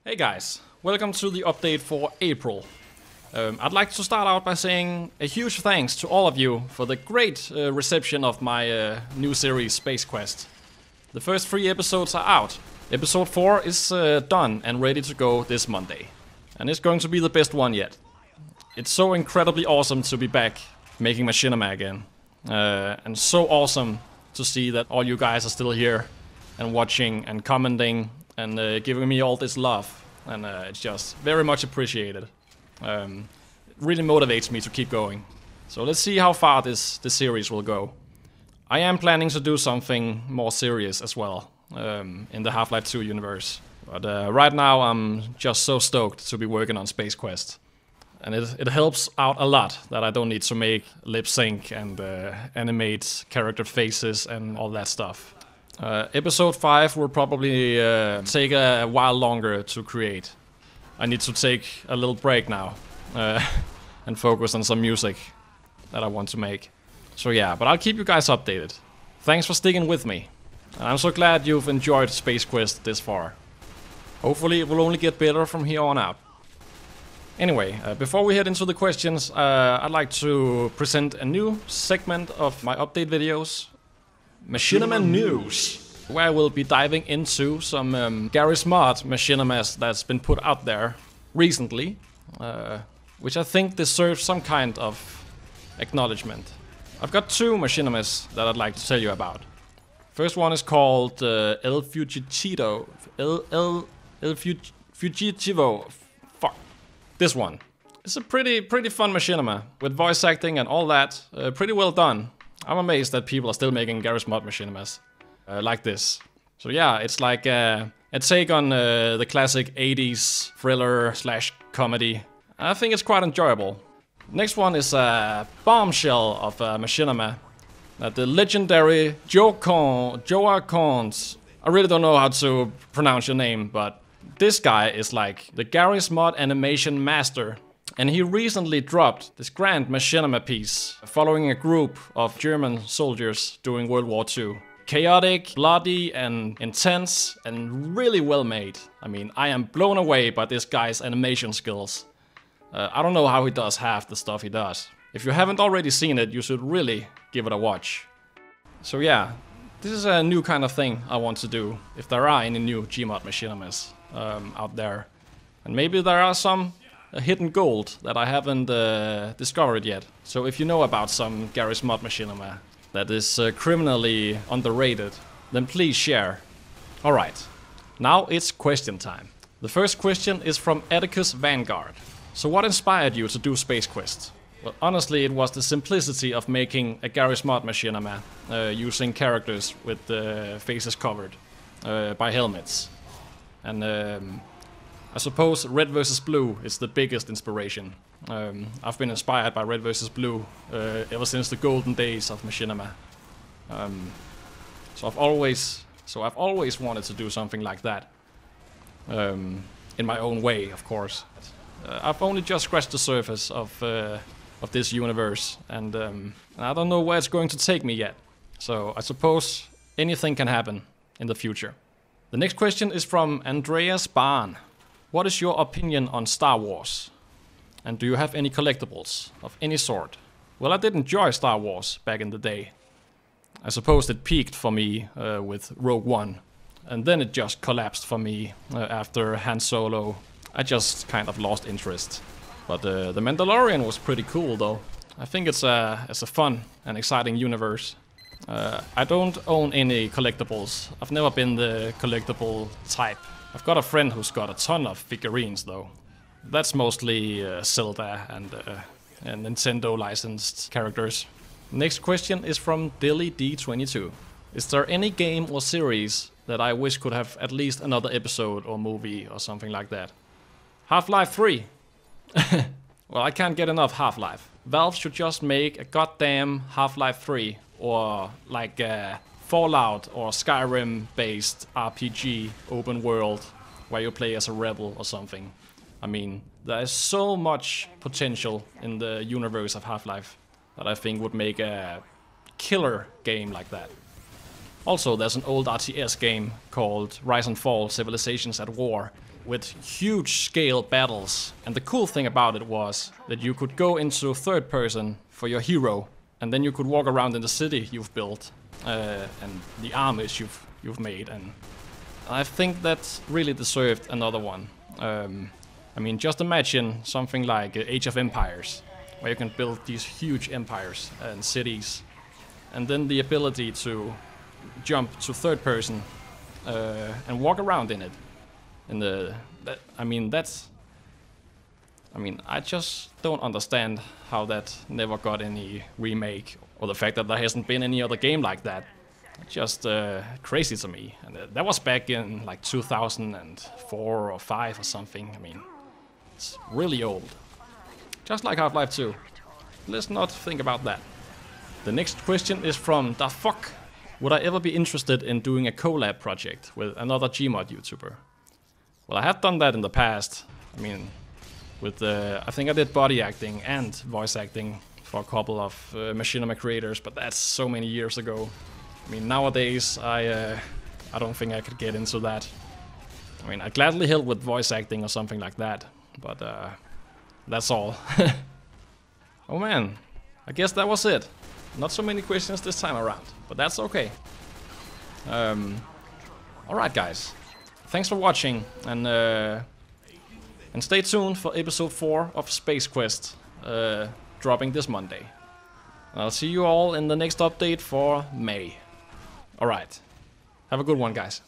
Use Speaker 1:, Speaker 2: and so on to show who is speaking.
Speaker 1: Hey guys, welcome to the update for April. I'd like to start out by saying a huge thanks to all of you for the great reception of my new series Space Quest. The first 3 episodes are out. Episode 4 is done and ready to go this Monday. And it's going to be the best one yet. It's so incredibly awesome to be back making Machinima again. And so awesome to see that all you guys are still here and watching and commenting and giving me all this love, and it's just very much appreciated. It really motivates me to keep going. So let's see how far this series will go. I am planning to do something more serious as well in the Half-Life 2 universe. But right now I'm just so stoked to be working on Space Quest. And it helps out a lot that I don't need to make lip sync and animate character faces and all that stuff. Episode 5 will probably take a while longer to create. I need to take a little break now and focus on some music that I want to make. So yeah, but I'll keep you guys updated. Thanks for sticking with me. And I'm so glad you've enjoyed Space Quest this far. Hopefully it will only get better from here on out. Anyway, before we head into the questions, I'd like to present a new segment of my update videos. Machinima News, where I will be diving into some Garry's Mod machinimas that's been put out there recently, which I think deserves some kind of acknowledgement. I've got 2 machinimas that I'd like to tell you about. First one is called El Fugitivo. Fuck. This one. It's a pretty fun machinima with voice acting and all that. Pretty well done. I'm amazed that people are still making Garry's Mod machinimas like this. So yeah, it's like a take on the classic 80s thriller / comedy. I think it's quite enjoyable. Next one is a bombshell of a machinima that the legendary Joacons. I really don't know how to pronounce your name, but this guy is like the Garry's Mod animation master. And he recently dropped this grand machinima piece following a group of German soldiers during World War II. Chaotic, bloody and intense and really well made. I mean, I am blown away by this guy's animation skills. I don't know how he does half the stuff he does. If you haven't already seen it, you should really give it a watch. So yeah, this is a new kind of thing I want to do, if there are any new Gmod machinimas out there. And maybe there are some hidden gold that I haven't discovered yet. So if you know about some Garry's Mod machinima that is criminally underrated, then please share. Alright, now it's question time. The first question is from Atticus Vanguard. So what inspired you to do Space Quest? Well, honestly, it was the simplicity of making a Garry's Mod machinima using characters with faces covered by helmets. And I suppose Red vs. Blue is the biggest inspiration. I've been inspired by Red vs. Blue ever since the golden days of machinima. So I've always wanted to do something like that. In my own way, of course. I've only just scratched the surface of this universe, and I don't know where it's going to take me yet. So I suppose anything can happen in the future. The next question is from Andreas Bahn. What is your opinion on Star Wars? And do you have any collectibles of any sort? Well, I did enjoy Star Wars back in the day. I suppose it peaked for me with Rogue One. And then it just collapsed for me after Han Solo. I just kind of lost interest. But The Mandalorian was pretty cool though. I think it's a fun and exciting universe. I don't own any collectibles. I've never been the collectible type. I've got a friend who's got a ton of figurines though. That's mostly Zelda and Nintendo licensed characters. Next question is from Dilly D22. Is there any game or series that I wish could have at least another episode or movie or something like that? Half-Life 3. Well, I can't get enough Half-Life. Valve should just make a goddamn Half-Life 3 or like a Fallout or Skyrim based RPG open world where you play as a rebel or something. I mean, there is so much potential in the universe of Half-Life that I think would make a killer game like that. Also, there's an old RTS game called Rise and Fall: Civilizations at War, with huge scale battles. And the cool thing about it was that you could go into third person for your hero, and then you could walk around in the city you've built, and the armies you've made. And I think that really deserved another one. I mean, just imagine something like Age of Empires, where you can build these huge empires and cities, and then the ability to jump to third person and walk around in it. I just don't understand how that never got any remake, or the fact that there hasn't been any other game like that. Just crazy to me. And that was back in like 2004 or 5 or something. I mean, it's really old. Just like Half-Life 2. Let's not think about that. The next question is from Da Fuck. Would I ever be interested in doing a collab project with another Gmod YouTuber? Well, I have done that in the past. I mean, with I think I did body acting and voice acting for a couple of Machinima creators, but that's so many years ago. I mean, nowadays I don't think I could get into that. I mean, I'd gladly help with voice acting or something like that, but that's all. Oh man, I guess that was it. Not so many questions this time around, but that's okay. Alright guys, thanks for watching, and stay tuned for episode 4 of Space Quest, dropping this Monday. I'll see you all in the next update for May. Alright, have a good one guys.